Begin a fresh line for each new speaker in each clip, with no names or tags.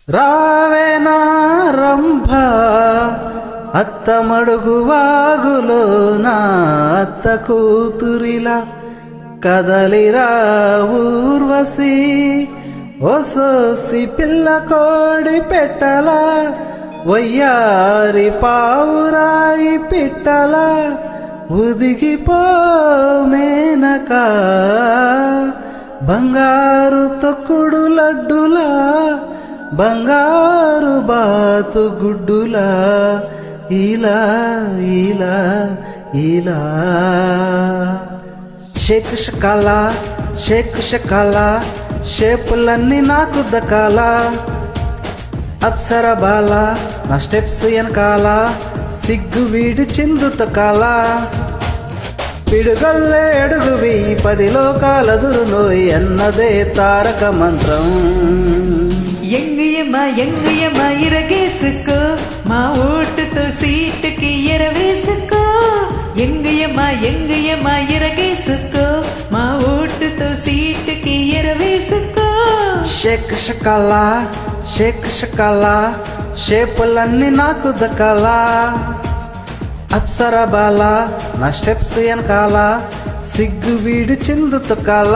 రావేనా రంభ అత్తమడుగు వాగులోన అత్త కూతురిలా కదలిరా ఊర్వశి ఓసోసి పిల్ల కోడి పెట్టలా వయ్యారి పావురాయి పిట్టలా ఉదిగిపో మేనక బంగారు తొక్కుడు లడ్డులా బంగారు బాతు గుడ్డులా ఇలా ఇలా ఇలా షేక్ షకాల షేక్ షకాల షేపులన్నీ నాకు దక్కాల అప్సర బాల నా స్టెప్స్ వెనకాల సిగ్గు వీడి చిందుతకాల పిడుగల్లే అడుగు వెయ్యి 10 లోకాలదురులోయ్ అన్నదే తారక మంత్రం.
ఎంగుయమా ఇరగేసుకో మా ఓటుతో సీటుకి ఎరవేసుకో. ఎంగుయమా ఇరగేసుకో మా ఓటుతో సీటుకి ఎరవేసుకో.
షేక్ షకాల షేక్ షకాల షేపులన్నీ నాకు దక్కాల అప్సర బాల నా స్టెప్స్ వెనకాల సిగ్గు వీడి చిందుతకాల.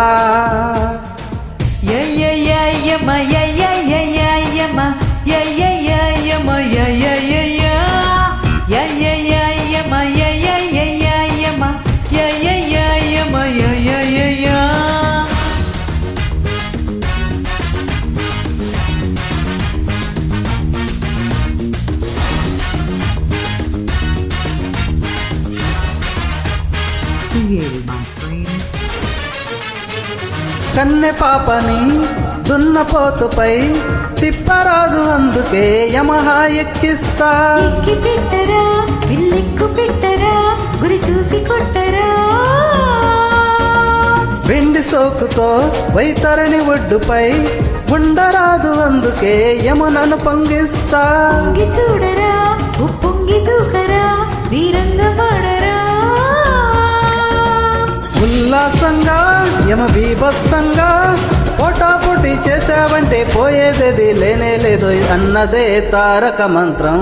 కన్నె పాపని దున్నపోతుపై తిప్పరాదు అందుకే యమహా ఎక్కిస్తా.
ఎక్కి పెట్టరా పిల్లెక్కు పెట్టరా గురి చూసి కొట్టరా.
వెండి సోకుతో వైతరణి ఒడ్డుపై ఉండరాదు అందుకే యమునను పొంగిస్తా.
పొంగి చూడరా ఉప్పొంగి దూకరా వీరంగా వాడరా.
ఉల్లాసంగా యమ బీభత్సంగా పోటాపోటీ చేసావంటే పోయేదేది లేనే లేదు అన్నదే తారక మంత్రం.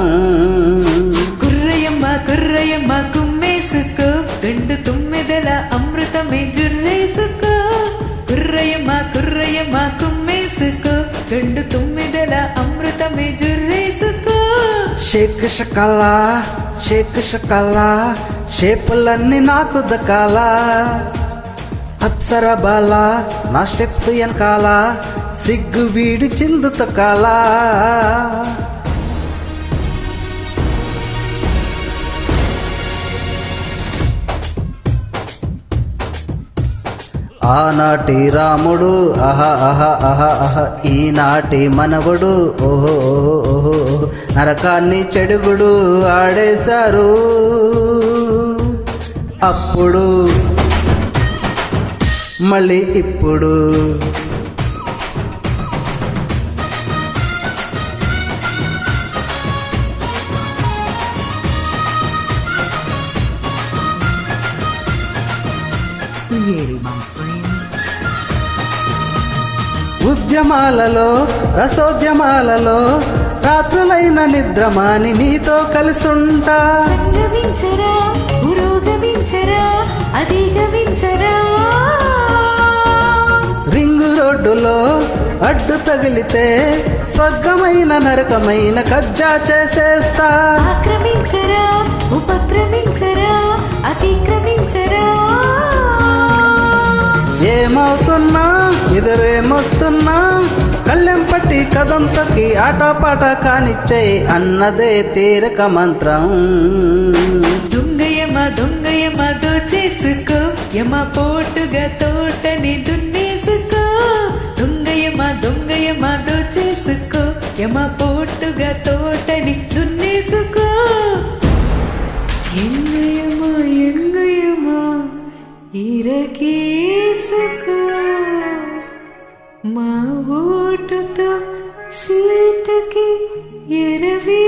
కుర్రయమ్మ కుమ్మేసుకో గండు తుమ్మెదల అమృతమే జుర్రేసుకో. కుర్రయమ్మ కుమ్మేసుకో గండు తుమ్మెదల అమృతమే జుర్రేసుకో.
షేక్ షకాల షేక్ షకాల షేపులన్నీ నాకు దక్కాల అప్సర బాల నా స్టెప్స్ వెనకాల సిగ్గు వీడి చిందుతకాల. ఆనాటి రాముడు అహ అహ అహ అహ ఈనాటి మనవడు ఓహో ఓహో ఓహో నరకాన్ని చెడుగుడు ఆడేశారు. అప్పుడు మళ్ళీ ఇప్పుడు ఉద్యమాలలో రసోద్యమాలలో రాత్రులైన నిద్రమాని నీతో కలిసుంటా.
సంగమించరా పురోగమించరా అధిగమించరా.
రింగు రోడ్డులో అడ్డు తగిలితే స్వర్గమైన నరకమైన కబ్జా చేసేస్తా.
ఆక్రమించరా ఉపక్రమించరా అతిక్రమించరా.
ఏమవుతున్నా ఎదురేమొస్తున్నా కళ్ళెం పట్టి కదంతకి ఆటపాట కానిచ్చే అన్నదే తీరక మంత్రం.
దొంగయమ దోచేసుకో యమ పోటుగా తోటని దున్నేసుకో. దొంగయమ దోచేసుకో యమ పోటుగా తోటని దున్నేసుకో. ఎంగయమా ఇరగేసుకో మా ఓటుతో సీటుకి ఎరవే.